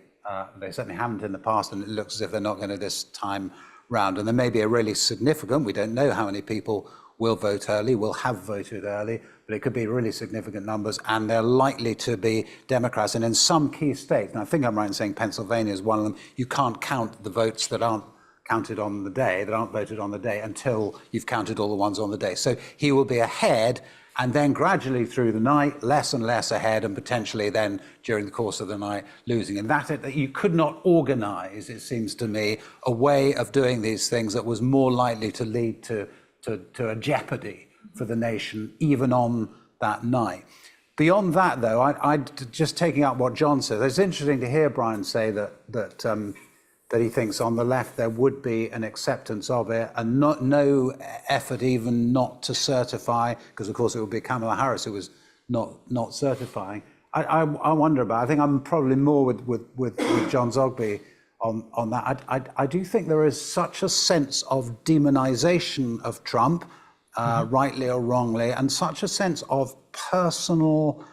certainly haven't in the past, and it looks as if they're not going to this time round. And there may be a really significant, we don't know how many people will vote early, will have voted early, but it could be really significant numbers, and they're likely to be Democrats. And in some key states, and I think I'm right in saying Pennsylvania is one of them, you can't count the votes that aren't counted on the day, that aren't voted on the day, until you've counted all the ones on the day. So he will be ahead, and then gradually through the night, less and less ahead, and potentially then during the course of the night losing. And that you could not organize, it seems to me, a way of doing these things that was more likely to lead to a jeopardy for the nation, even on that night. Beyond that, though, I just taking up what John said, it's interesting to hear Brian say that he thinks on the left there would be an acceptance of it, and no effort even not to certify, because of course it would be Kamala Harris who was not certifying. I wonder about, I think I'm probably more with John Zogby on that. I do think there is such a sense of demonization of Trump, rightly or wrongly, and such a sense of personal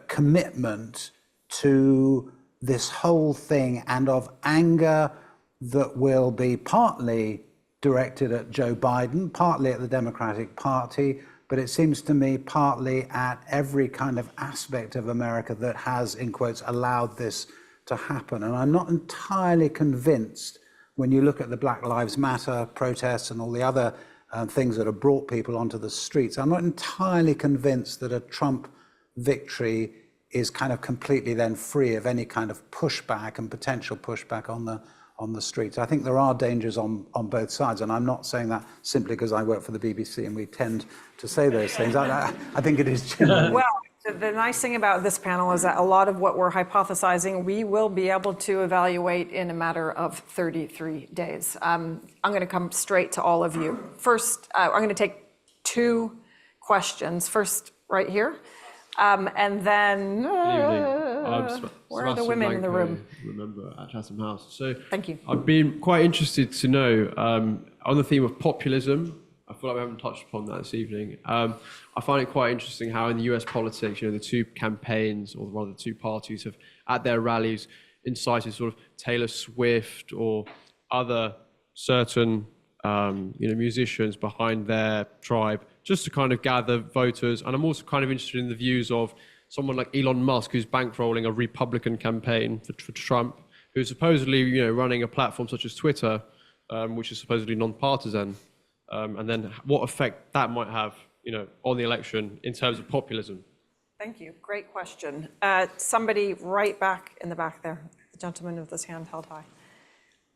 commitment to this whole thing, and of anger that will be partly directed at Joe Biden, partly at the Democratic Party, but it seems to me partly at every kind of aspect of America that has, in quotes, allowed this to happen. And I'm not entirely convinced, when you look at the Black Lives Matter protests and all the other things that have brought people onto the streets, I'm not entirely convinced that a Trump victory is kind of completely then free of any kind of pushback and potential pushback on the streets. I think there are dangers on both sides, and I'm not saying that simply because I work for the BBC and we tend to say those things. I think it is generally. Well, the nice thing about this panel is that a lot of what we're hypothesizing, we will be able to evaluate in a matter of 33 days. I'm going to come straight to all of you. First, I'm going to take 2 questions. First, right here. And then, where are the women in the room? Remember at Chatham House. So thank you. I've been quite interested to know on the theme of populism. I feel like we haven't touched upon that this evening. I find it quite interesting how in the US politics, the 2 campaigns, or rather the 2 parties, have at their rallies incited sort of Taylor Swift or other certain musicians behind their tribe, just to kind of gather voters. And I'm also kind of interested in the views of someone like Elon Musk, who's bankrolling a Republican campaign for Trump, who's supposedly, running a platform such as Twitter, which is supposedly non-partisan, and then what effect that might have, on the election in terms of populism. Thank you. Great question. Somebody right back in the back there, the gentleman with his hand held high.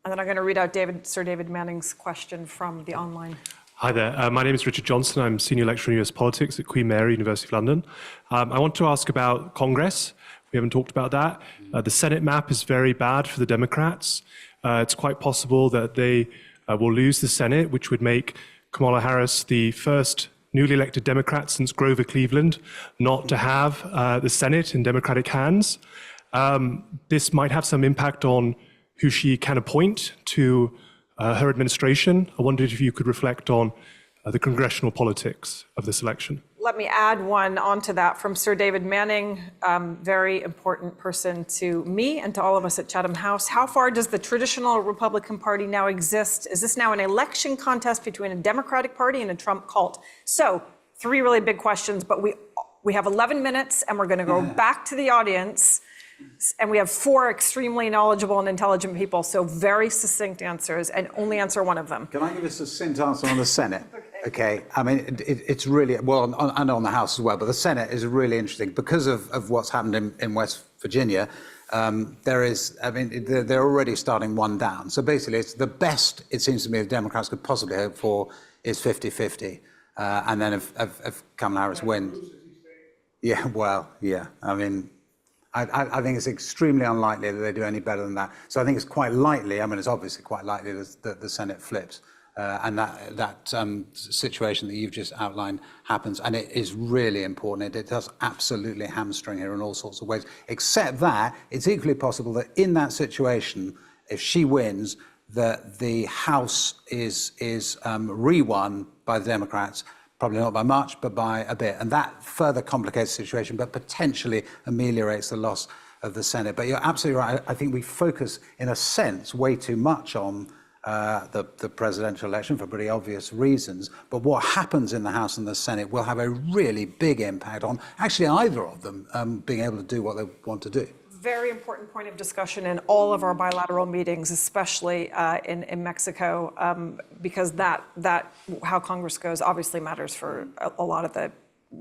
And then I'm going to read out Sir David Manning's question from the online. Hi there. My name is Richard Johnson. I'm Senior Lecturer in US Politics at Queen Mary, University of London. I want to ask about Congress. We haven't talked about that. The Senate map is very bad for the Democrats. It's quite possible that they will lose the Senate, which would make Kamala Harris the first newly elected Democrat since Grover Cleveland not to have the Senate in Democratic hands. This might have some impact on who she can appoint to her administration. I wondered if you could reflect on the congressional politics of this election. Let me add one onto that from Sir David Manning, very important person to me and to all of us at Chatham House. How far does the traditional Republican Party now exist? Is this now an election contest between a Democratic Party and a Trump cult? So 3 really big questions, but we have 11 minutes and we're going to go back to the audience. And we have 4 extremely knowledgeable and intelligent people, so very succinct answers, and only answer one of them. Can I give a succinct answer on the Senate? Okay. I mean, it's really, well, and on the House as well, but the Senate is really interesting because of what's happened in West Virginia. They're already starting one down. So basically, it's the best, it seems to me, the Democrats could possibly hope for is 50-50. And then if Kamala Harris wins. Yeah, well, yeah. I mean, I think it's extremely unlikely that they do any better than that. So I think it's quite likely, I mean, it's obviously quite likely that the Senate flips. And that situation that you've just outlined happens, and it is really important. It does absolutely hamstring her in all sorts of ways, except that it's equally possible that in that situation, if she wins, that the House is re-won by the Democrats, probably not by much, but by a bit. And that further complicates the situation, but potentially ameliorates the loss of the Senate. But you're absolutely right. I think we focus, in a sense, way too much on the presidential election for pretty obvious reasons. But what happens in the House and the Senate will have a really big impact on actually either of them being able to do what they want to do. Very important point of discussion in all of our bilateral meetings, especially in Mexico, because that how Congress goes obviously matters for a lot of the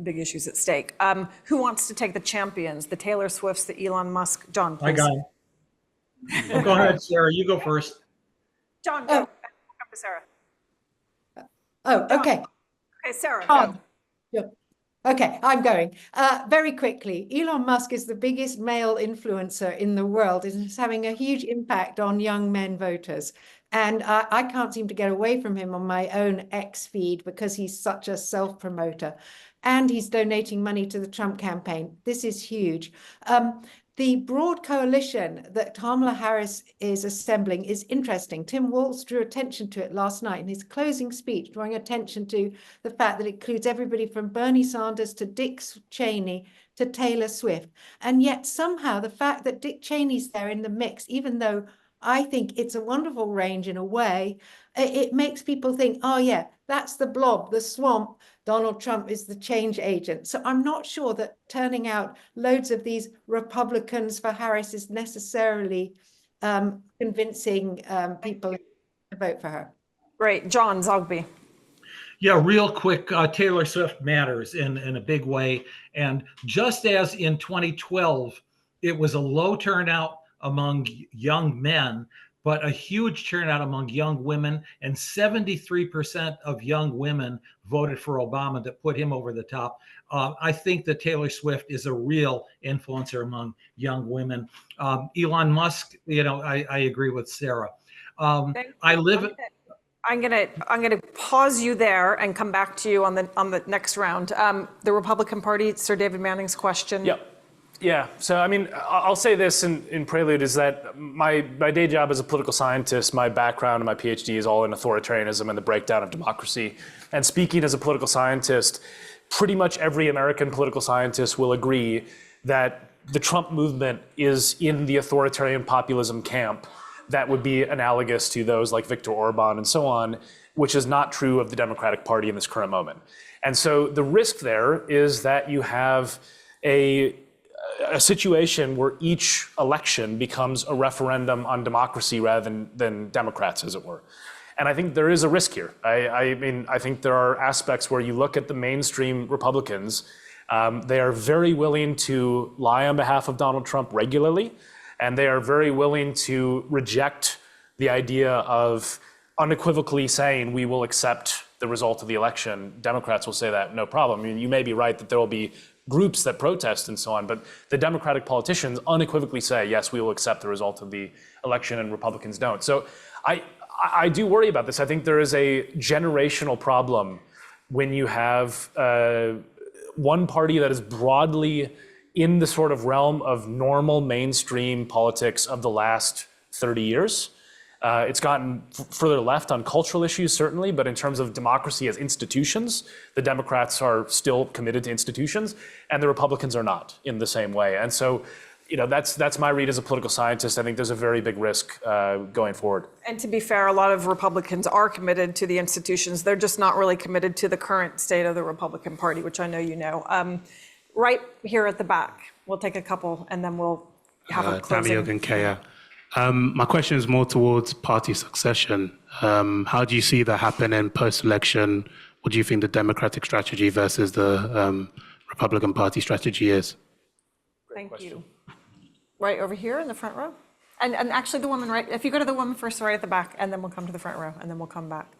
big issues at stake. Who wants to take the champions, the Taylor Swifts, the Elon Musk? John, please. I got it. Oh, go ahead, Sarah. You go first. John, go. Come to Sarah. Oh, okay. Okay, Sarah, go. Sure. Okay, I'm going. Very quickly, Elon Musk is the biggest male influencer in the world. It's having a huge impact on young men voters. And I can't seem to get away from him on my own X feed because he's such a self-promoter. And he's donating money to the Trump campaign. This is huge. The broad coalition that Kamala Harris is assembling is interesting. Tim Walz drew attention to it last night in his closing speech, drawing attention to the fact that it includes everybody from Bernie Sanders to Dick Cheney to Taylor Swift. And yet somehow the fact that Dick Cheney's there in the mix, even though I think it's a wonderful range in a way, it makes people think, oh yeah, that's the blob, the swamp. Donald Trump is the change agent. So I'm not sure that turning out loads of these Republicans for Harris is necessarily convincing people to vote for her. Great. John Zogby. Yeah, real quick, Taylor Swift matters in a big way. And just as in 2012, it was a low turnout among young men, but a huge turnout among young women, and 73% of young women voted for Obama to put him over the top. I think that Taylor Swift is a real influencer among young women. Elon Musk, I agree with Sarah. I live. I'm gonna pause you there and come back to you on the next round. The Republican Party, Sir David Manning's question. Yep. Yeah, so I mean, I'll say this in prelude is that my day job as a political scientist, my background and my PhD is all in authoritarianism and the breakdown of democracy. And speaking as a political scientist, pretty much every American political scientist will agree that the Trump movement is in the authoritarian populism camp that would be analogous to those like Viktor Orban and so on, which is not true of the Democratic Party in this current moment. And so the risk there is that you have a situation where each election becomes a referendum on democracy rather than Democrats, as it were. And I think there is a risk here. I mean, I think there are aspects where you look at the mainstream Republicans, they are very willing to lie on behalf of Donald Trump regularly, and they are very willing to reject the idea of unequivocally saying we will accept the result of the election. Democrats will say that no problem. I mean, you may be right that there will be groups that protest and so on, but the Democratic politicians unequivocally say, yes, we will accept the result of the election, and Republicans don't. So I do worry about this. I think there is a generational problem when you have one party that is broadly in the sort of realm of normal mainstream politics of the last 30 years. It's gotten further left on cultural issues, certainly, but in terms of democracy as institutions, the Democrats are still committed to institutions, and the Republicans are not in the same way. And so, that's my read as a political scientist. I think there's a very big risk going forward. And to be fair, a lot of Republicans are committed to the institutions. They're just not really committed to the current state of the Republican Party, which I know you know. Right here at the back, we'll take a couple, and then we'll have a closing. Damian Kea. My question is more towards party succession. How do you see that happening post-election? What do you think the Democratic strategy versus the Republican Party strategy is? Thank you. Right over here in the front row. And actually the woman right, if you go to the woman first right at the back, and then we'll come to the front row, and then we'll come back.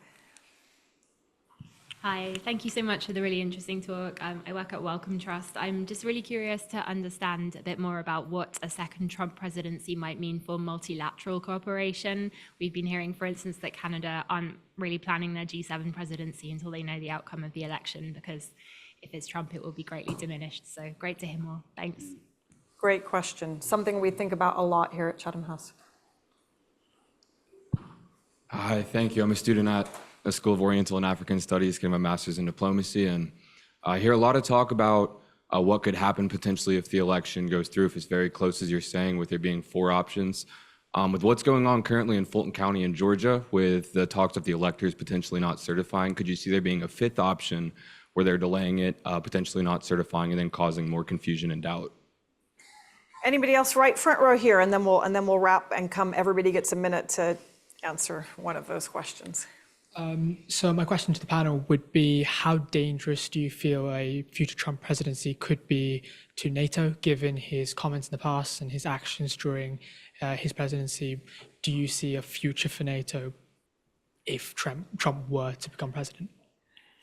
Hi, thank you so much for the really interesting talk. I work at Wellcome Trust. I'm just really curious to understand a bit more about what a second Trump presidency might mean for multilateral cooperation. We've been hearing, for instance, that Canada aren't really planning their G7 presidency until they know the outcome of the election, because if it's Trump, it will be greatly diminished. So great to hear more. Thanks. Great question. Something we think about a lot here at Chatham House. Hi, thank you. I'm a student at the School of Oriental and African Studies, getting my master's in diplomacy, and I hear a lot of talk about what could happen potentially if the election goes through, if it's very close, as you're saying, with there being 4 options. With what's going on currently in Fulton County in Georgia, with the talks of the electors potentially not certifying, could you see there being a 5th option where they're delaying it, potentially not certifying, and then causing more confusion and doubt? Anybody else? Right front row here, and then we'll wrap and come. Everybody gets a minute to answer one of those questions. So my question to the panel would be, how dangerous do you feel a future Trump presidency could be to NATO, given his comments in the past and his actions during his presidency? Do you see a future for NATO if Trump were to become president?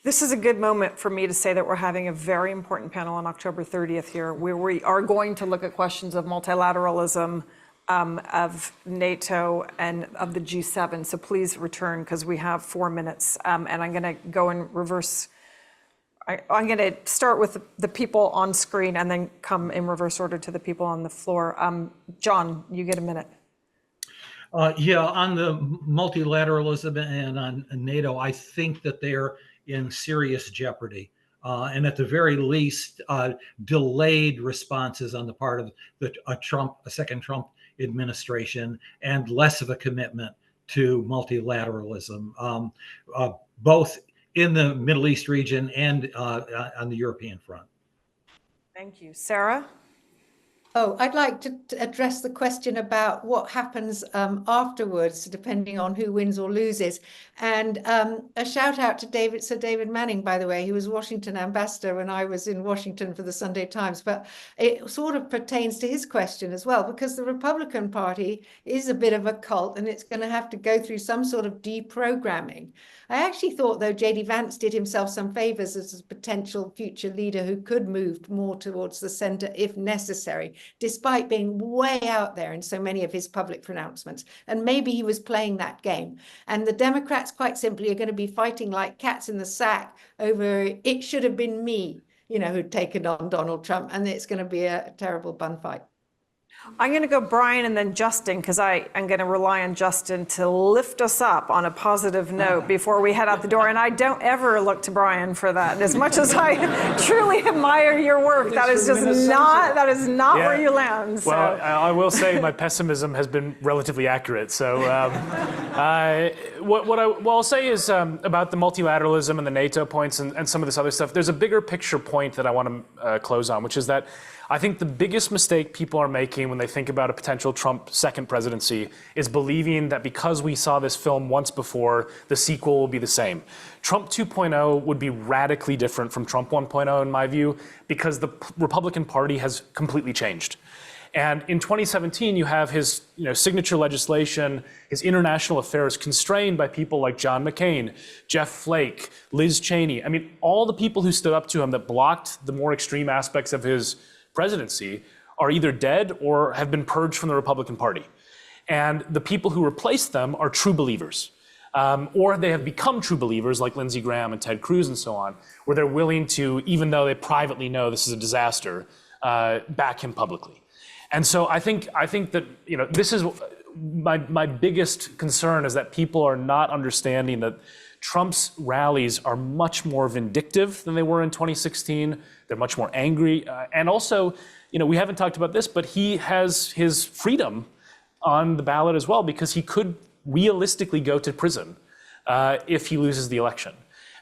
This is a good moment for me to say that we're having a very important panel on October 30th here, where we are going to look at questions of multilateralism, of NATO, and of the G7. So please return, because we have 4 minutes. And I'm going to go in reverse. I'm going to start with the people on screen and then come in reverse order to the people on the floor. John, you get a minute. Yeah, on the multilateralism and on NATO, I think that they're in serious jeopardy. And at the very least, delayed responses on the part of a second Trump administration, and less of a commitment to multilateralism, both in the Middle East region and on the European front. Thank you. Sarah? Oh, I'd like to address the question about what happens afterwards, depending on who wins or loses. And a shout out to Sir David Manning, by the way. He was Washington ambassador when I was in Washington for the Sunday Times. But it sort of pertains to his question as well, because the Republican Party is a bit of a cult, and it's going to have to go through some sort of deprogramming. I actually thought, though, J.D. Vance did himself some favors as a potential future leader who could move more towards the center if necessary, despite being way out there in so many of his public pronouncements. And maybe he was playing that game. And the Democrats, quite simply, are going to be fighting like cats in the sack over it should have been me, who'd taken on Donald Trump. And it's going to be a terrible bun fight. I'm going to go Brian and then Justin, because I'm going to rely on Justin to lift us up on a positive note before we head out the door. And I don't ever look to Brian for that. And as much as I truly admire your work, that is not where you land. So. Well, I will say my pessimism has been relatively accurate. So what I'll say is about the multilateralism and the NATO points and some of this other stuff, there's a bigger picture point that I want to close on, which is that I think the biggest mistake people are making when they think about a potential Trump second presidency is believing that because we saw this film once before, the sequel will be the same. Trump 2.0 would be radically different from Trump 1.0 in my view, because the Republican Party has completely changed. And in 2017, you have his signature legislation, his international affairs constrained by people like John McCain, Jeff Flake, Liz Cheney. I mean, all the people who stood up to him that blocked the more extreme aspects of his presidency are either dead or have been purged from the Republican Party. And the people who replaced them are true believers. Or they have become true believers like Lindsey Graham and Ted Cruz and so on, where they're willing to, even though they privately know this is a disaster, back him publicly. And so I think that this is my biggest concern, is that people are not understanding that Trump's rallies are much more vindictive than they were in 2016. They're much more angry. And also, we haven't talked about this, but he has his freedom on the ballot as well, because he could realistically go to prison if he loses the election.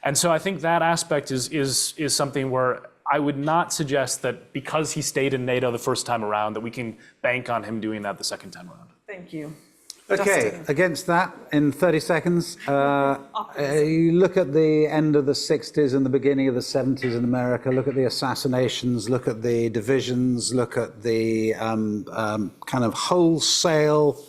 And so I think that aspect is something where I would not suggest that because he stayed in NATO the first time around, that we can bank on him doing that the second time around. Thank you. Okay, Justin. against that, in 30 seconds, you look at the end of the 60s and the beginning of the 70s in America, look at the assassinations, look at the divisions, look at the kind of wholesale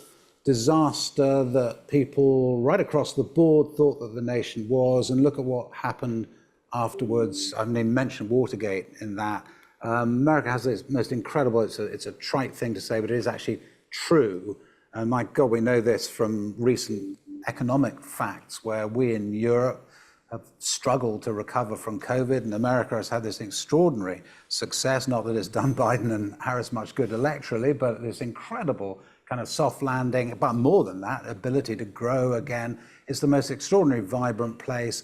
disaster that people right across the board thought that the nation was, and look at what happened afterwards. I mean, mentioned Watergate in that. America has this most incredible, it's a trite thing to say, but it is actually true. And my God, we know this from recent economic facts where we in Europe have struggled to recover from COVID, and America has had this extraordinary success, not that it's done Biden and Harris much good electorally, but this incredible kind of soft landing, but more than that, ability to grow again. It's the most extraordinary, vibrant place.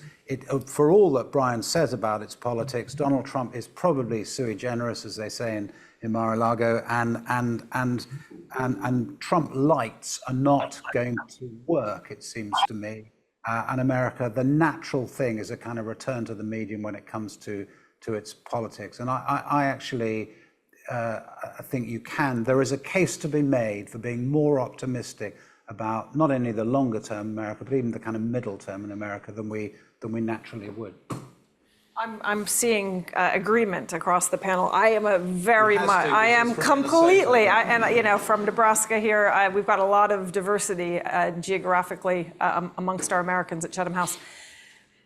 For all that Brian says about its politics, Donald Trump is probably sui generis, as they say in Mar-a-Lago, and Trump lights are not going to work, it seems to me. And America, the natural thing is a kind of return to the medium when it comes to its politics. And I actually think there is a case to be made for being more optimistic about not only the longer term America, but even the kind of middle term in America than we naturally would. I'm seeing agreement across the panel. I am completely, from Nebraska here, we've got a lot of diversity geographically amongst our Americans at Chatham House.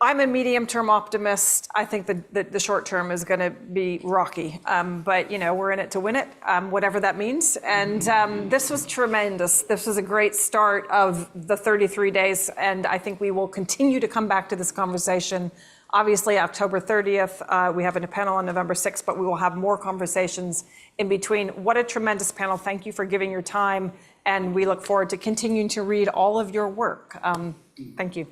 I'm a medium-term optimist. I think that the short term is going to be rocky, but we're in it to win it, whatever that means. And this was tremendous. This was a great start of the 33 days, and I think we will continue to come back to this conversation. Obviously, October 30th, we have a panel on November 6th, but we will have more conversations in between. What a tremendous panel. Thank you for giving your time, and we look forward to continuing to read all of your work. Thank you.